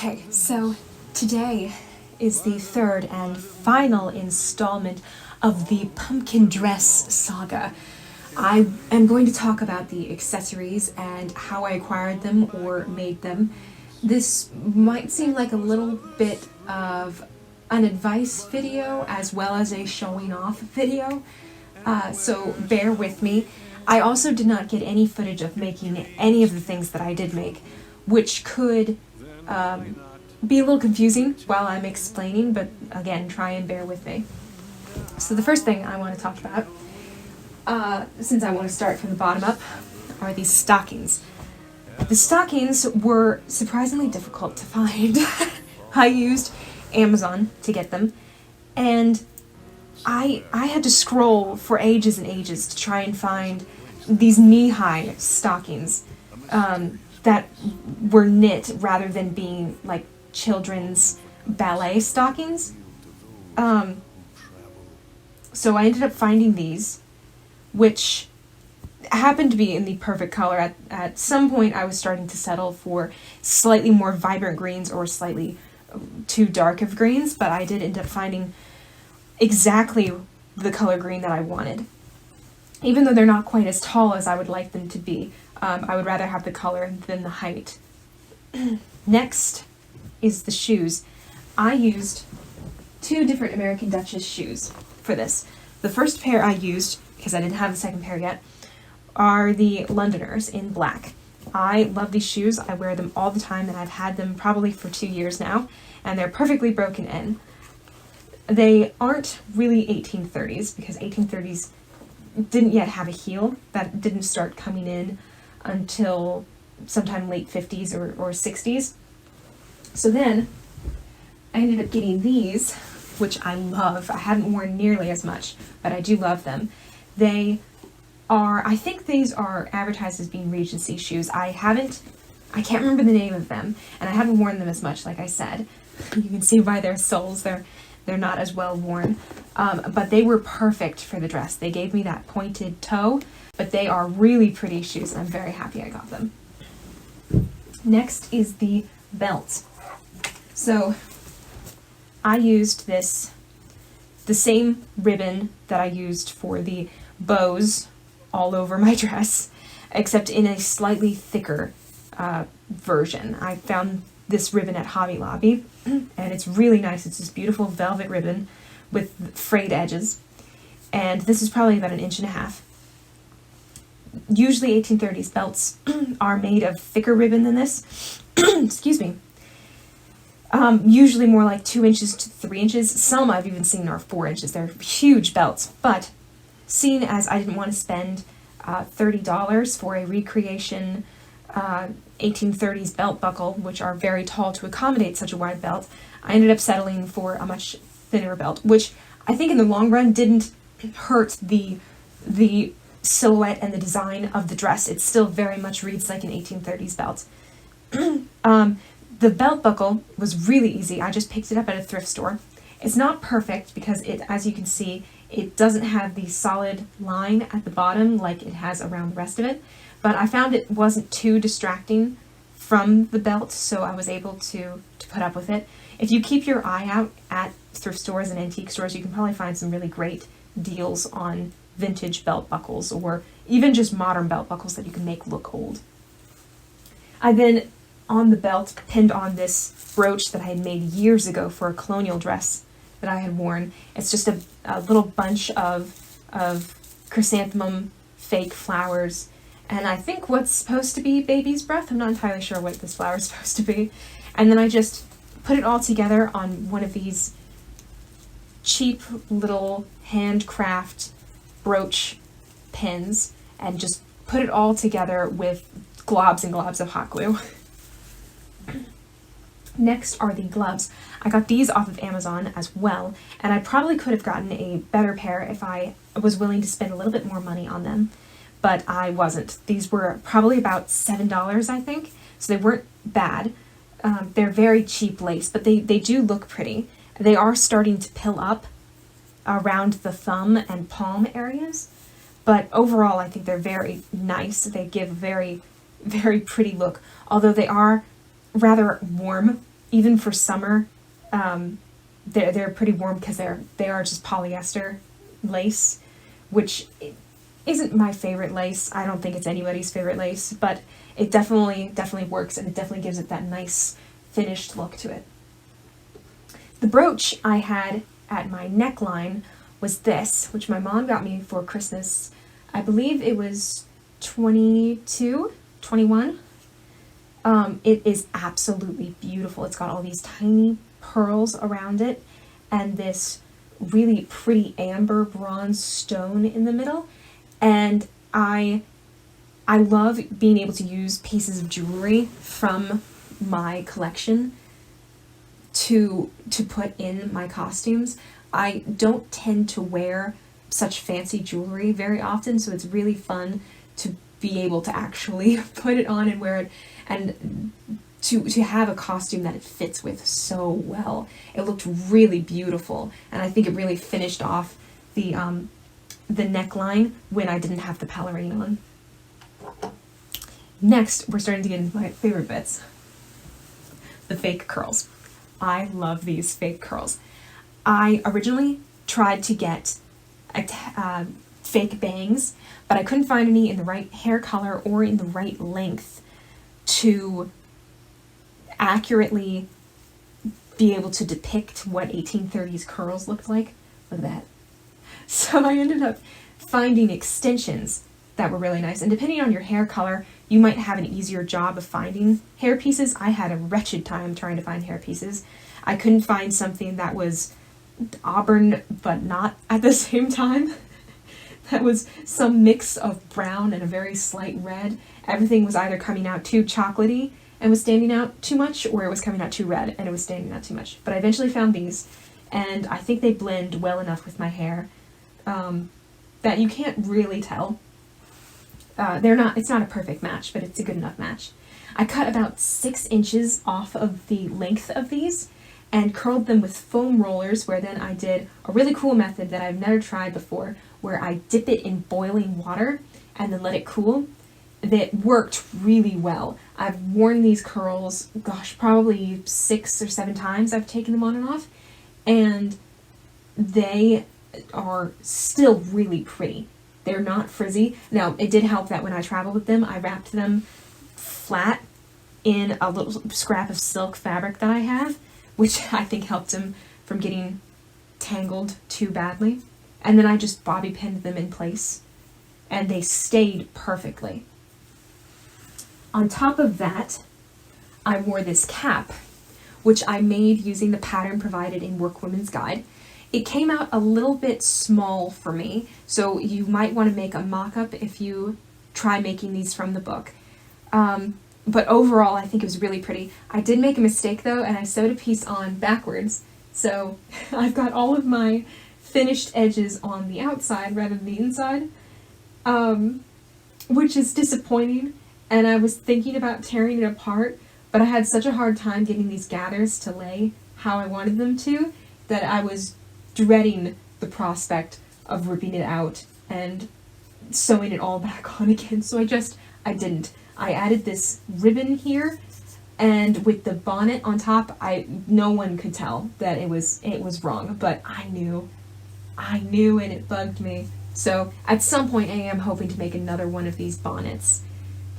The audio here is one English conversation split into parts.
Okay, so today is the third and final installment of the pumpkin dress saga. I am going to talk about the accessories and how I acquired them or made them. This might seem like a little bit of an advice video as well as a showing off video, so bear with me. I also did not get any footage of making any of the things that I did make, which could be a little confusing while I'm explaining, but again, try and bear with me. So the first thing I want to talk about, since I want to start from the bottom up, are these stockings. The stockings were surprisingly difficult to find. I used Amazon to get them, and I had to scroll for ages and ages to try and find these knee-high stockings that were knit rather than being like children's ballet stockings. So I ended up finding these, which happened to be in the perfect color. At some point I was starting to settle for slightly more vibrant greens or slightly too dark of greens, but I did end up finding exactly the color green that I wanted. Even though they're not quite as tall as I would like them to be, I would rather have the color than the height. Next is the shoes. I used two different American Duchess shoes for this. The first pair I used, because I didn't have the second pair yet, are the Londoners in black. I love these shoes. I wear them all the time, and I've had them probably for 2 years now, and they're perfectly broken in. They aren't really 1830s, because 1830s didn't yet have a heel. That didn't start coming in until sometime late 50s or 60s. So then I ended up getting these, which I love. I haven't worn nearly as much, but I do love them. They are, I think these are advertised as being Regency shoes. I can't remember the name of them, and I haven't worn them as much, like I said. You can see by their soles, they're not as well worn, but they were perfect for the dress. They gave me that pointed toe, but they are really pretty shoes, and I'm very happy I got them. Next is the belt. So I used the same ribbon that I used for the bows all over my dress, except in a slightly thicker version. I found this ribbon at Hobby Lobby, and it's really nice. It's this beautiful velvet ribbon with frayed edges, and this is probably about 1.5 inches. Usually 1830s belts are made of thicker ribbon than this. Excuse me. Usually more like 2 inches to 3 inches. Some I've even seen are 4 inches. They're huge belts, but seeing as I didn't want to spend $30 for a recreation 1830s belt buckle, which are very tall to accommodate such a wide belt, I ended up settling for a much thinner belt, which I think in the long run didn't hurt the silhouette and the design of the dress. It still very much reads like an 1830s belt. The belt buckle was really easy. I just picked it up at a thrift store. It's not perfect because it, as you can see, it doesn't have the solid line at the bottom like it has around the rest of it, but I found it wasn't too distracting from the belt, so I was able to put up with it. If you keep your eye out at thrift stores and antique stores, you can probably find some really great deals on vintage belt buckles, or even just modern belt buckles that you can make look old. I then, on the belt, pinned on this brooch that I had made years ago for a colonial dress that I had worn. It's just a little bunch of chrysanthemum fake flowers, and I think what's supposed to be baby's breath. I'm not entirely sure what this flower is supposed to be. And then I just put it all together on one of these cheap little handcraft brooch pins, and just put it all together with globs and globs of hot glue. Next are the gloves. I got these off of Amazon as well, and I probably could have gotten a better pair if I was willing to spend a little bit more money on them, but I wasn't. These were probably about $7, I think, so they weren't bad. They're very cheap lace, but they do look pretty. They are starting to pill up around the thumb and palm areas, but overall I think they're very nice. They give a very, very pretty look, although they are rather warm even for summer, they're pretty warm because they are just polyester lace, which isn't my favorite lace. I don't think it's anybody's favorite lace, but it definitely works, and it definitely gives it that nice finished look to it. The brooch I had at my neckline was this, which my mom got me for Christmas. I believe it was 22, 21. It is absolutely beautiful. It's got all these tiny pearls around it and this really pretty amber bronze stone in the middle. And I love being able to use pieces of jewelry from my collection to put in my costumes. I don't tend to wear such fancy jewelry very often, so it's really fun to be able to actually put it on and wear it, and to have a costume that it fits with so well. It looked really beautiful, and I think it really finished off the neckline when I didn't have the pelerine on. Next, we're starting to get into my favorite bits. The fake curls. I love these fake curls. I originally tried to get fake bangs, but I couldn't find any in the right hair color or in the right length to accurately be able to depict what 1830s curls looked like. Look at that. So I ended up finding extensions that were really nice, and depending on your hair color, you might have an easier job of finding hair pieces. I had a wretched time trying to find hair pieces. I couldn't find something that was auburn but not at the same time. That was some mix of brown and a very slight red. Everything was either coming out too chocolatey and was standing out too much, or it was coming out too red and it was standing out too much. But I eventually found these, and I think they blend well enough with my hair that you can't really tell. It's not a perfect match, but it's a good enough match. I cut about 6 inches off of the length of these and curled them with foam rollers, where then I did a really cool method that I've never tried before, where I dip it in boiling water and then let it cool. That worked really well. I've worn these curls, gosh, probably 6 or 7 times I've taken them on and off, and they are still really pretty. They're not frizzy. Now, it did help that when I traveled with them, I wrapped them flat in a little scrap of silk fabric that I have, which I think helped them from getting tangled too badly. And then I just bobby pinned them in place, and they stayed perfectly. On top of that, I wore this cap, which I made using the pattern provided in Workwoman's Guide. It came out a little bit small for me, so you might want to make a mock-up if you try making these from the book. But overall, I think it was really pretty. I did make a mistake though, and I sewed a piece on backwards, so I've got all of my finished edges on the outside rather than the inside, which is disappointing, and I was thinking about tearing it apart, but I had such a hard time getting these gathers to lay how I wanted them to, that I was dreading the prospect of ripping it out and sewing it all back on again, so I didn't. I added this ribbon here, and with the bonnet on top, no one could tell that it was wrong, but I knew, and it bugged me. So at some point I am hoping to make another one of these bonnets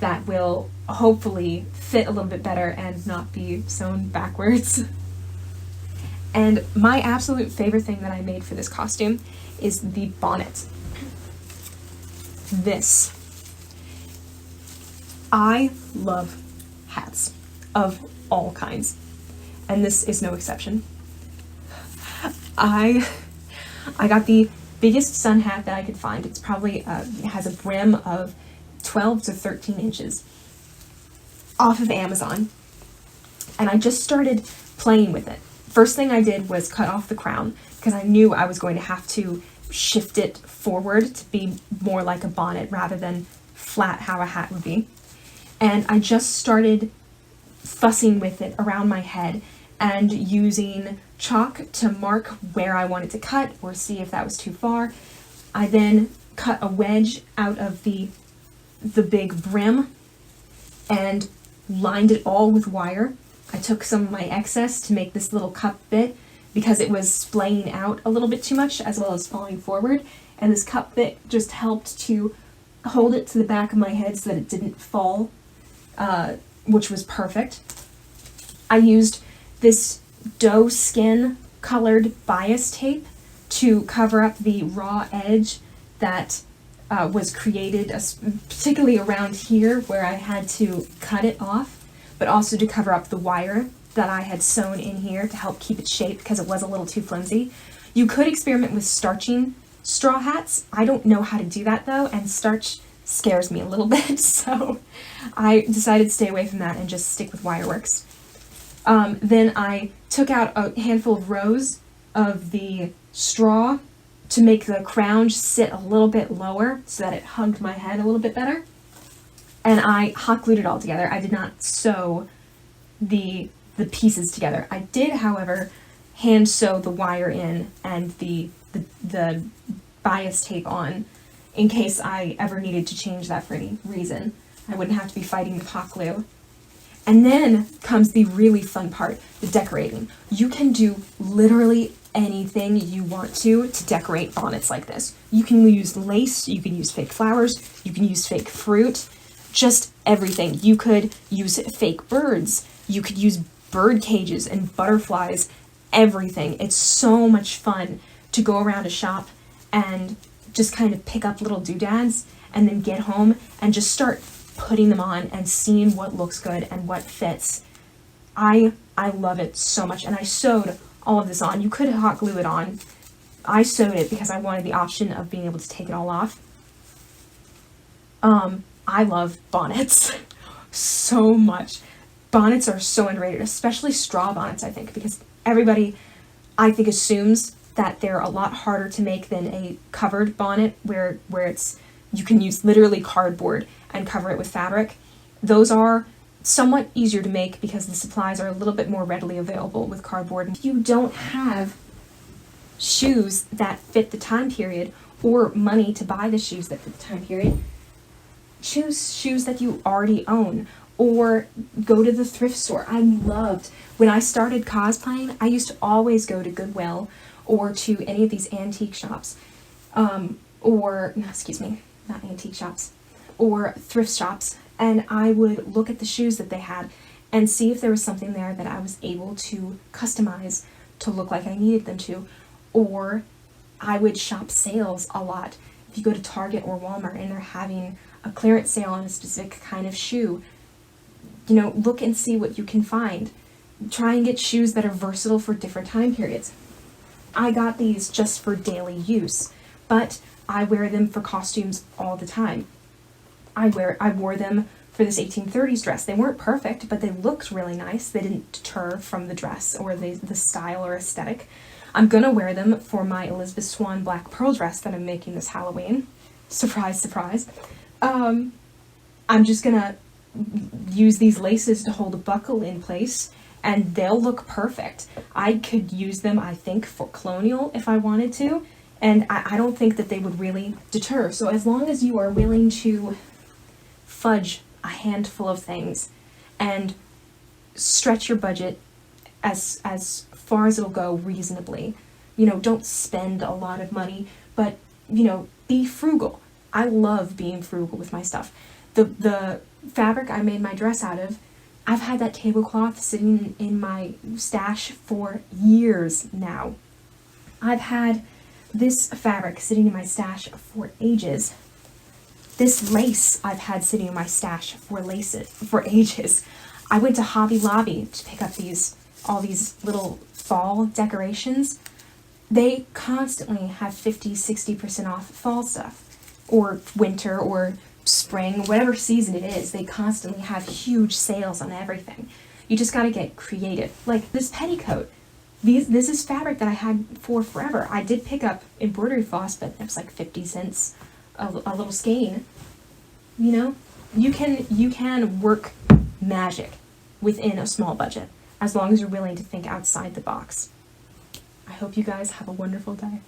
that will hopefully fit a little bit better and not be sewn backwards. And my absolute favorite thing that I made for this costume is the bonnet. This. I love hats of all kinds, and this is no exception. I got the biggest sun hat that I could find. It's probably, it has a brim of 12 to 13 inches off of Amazon, and I just started playing with it. First thing I did was cut off the crown, because I knew I was going to have to shift it forward to be more like a bonnet rather than flat how a hat would be. And I just started fussing with it around my head and using chalk to mark where I wanted to cut or see if that was too far. I then cut a wedge out of the big brim and lined it all with wire I took some of my excess to make this little cup bit because it was splaying out a little bit too much as well as falling forward. And this cup bit just helped to hold it to the back of my head so that it didn't fall, which was perfect. I used this doe skin colored bias tape to cover up the raw edge that was created, particularly around here where I had to cut it off, but also to cover up the wire that I had sewn in here to help keep it shaped because it was a little too flimsy. You could experiment with starching straw hats. I don't know how to do that though, and starch scares me a little bit, so I decided to stay away from that and just stick with wire works. Then I took out a handful of rows of the straw to make the crown sit a little bit lower so that it hugged my head a little bit better. And I hot glued it all together. I did not sew the pieces together. I did, however, hand sew the wire in and the bias tape on in case I ever needed to change that for any reason. I wouldn't have to be fighting with hot glue. And then comes the really fun part, the decorating. You can do literally anything you want to decorate bonnets like this. You can use lace, you can use fake flowers, you can use fake fruit, just everything. You could use fake birds, you could use bird cages and butterflies, everything. It's so much fun to go around a shop and just kind of pick up little doodads and then get home and just start putting them on and seeing what looks good and what fits. I love it so much, and I sewed all of this on. You could hot glue it on. I sewed it because I wanted the option of being able to take it all off. I love bonnets so much. Bonnets are so underrated, especially straw bonnets, I think, because everybody, I think, assumes that they're a lot harder to make than a covered bonnet where it's, you can use literally cardboard and cover it with fabric. Those are somewhat easier to make because the supplies are a little bit more readily available with cardboard. If you don't have shoes that fit the time period or money to buy the shoes that fit the time period, choose shoes that you already own or go to the thrift store. I loved, when I started cosplaying, I used to always go to Goodwill or to any of these antique shops, or thrift shops, and I would look at the shoes that they had and see if there was something there that I was able to customize to look like I needed them to. Or I would shop sales a lot. If you go to Target or Walmart and they're having a clearance sale on a specific kind of shoe, look and see what you can find. Try and get shoes that are versatile for different time periods. I got these just for daily use, but I wear them for costumes all the time. I wore them for this 1830s dress. They weren't perfect, but they looked really nice. They didn't deter from the dress or the style or aesthetic. I'm gonna wear them for my Elizabeth Swann black pearl dress that I'm making this Halloween. Surprise, surprise. I'm just gonna use these laces to hold a buckle in place, and they'll look perfect. I could use them, I think, for colonial if I wanted to, and I don't think that they would really deter. So as long as you are willing to fudge a handful of things and stretch your budget as far as it'll go reasonably, don't spend a lot of money, but be frugal. I love being frugal with my stuff. The fabric I made my dress out of, I've had that tablecloth sitting in my stash for years now. I've had this fabric sitting in my stash for ages. This lace I've had sitting in my stash for ages. I went to Hobby Lobby to pick up all these little fall decorations. They constantly have 50-60% off fall stuff, or winter or spring, whatever season it is. They constantly have huge sales on everything. You just got to get creative. Like this petticoat. This is fabric that I had for forever. I did pick up embroidery floss, but it was like 50 cents a little skein. You can work magic within a small budget as long as you're willing to think outside the box. I hope you guys have a wonderful day.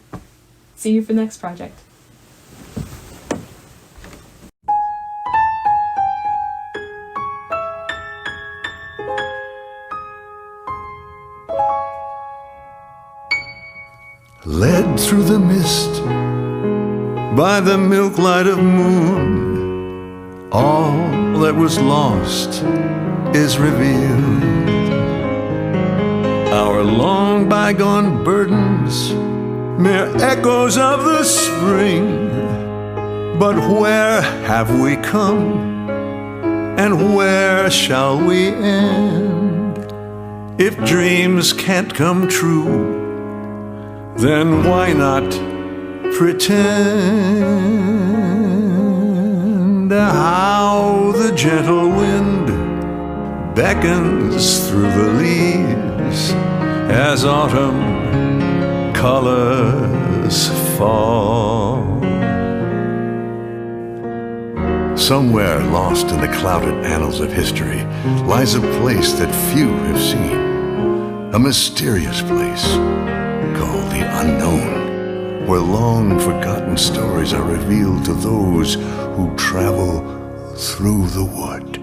See you for the next project. through the mist, by the milk light of moon, all that was lost is revealed. Our long bygone burdens, mere echoes of the spring. But where have we come, and where shall we end? If dreams can't come true, then why not pretend? How the gentle wind beckons through the leaves as autumn colors fall. Somewhere lost in the clouded annals of history lies a place that few have seen, a mysterious place called the unknown, where long forgotten stories are revealed to those who travel through the wood.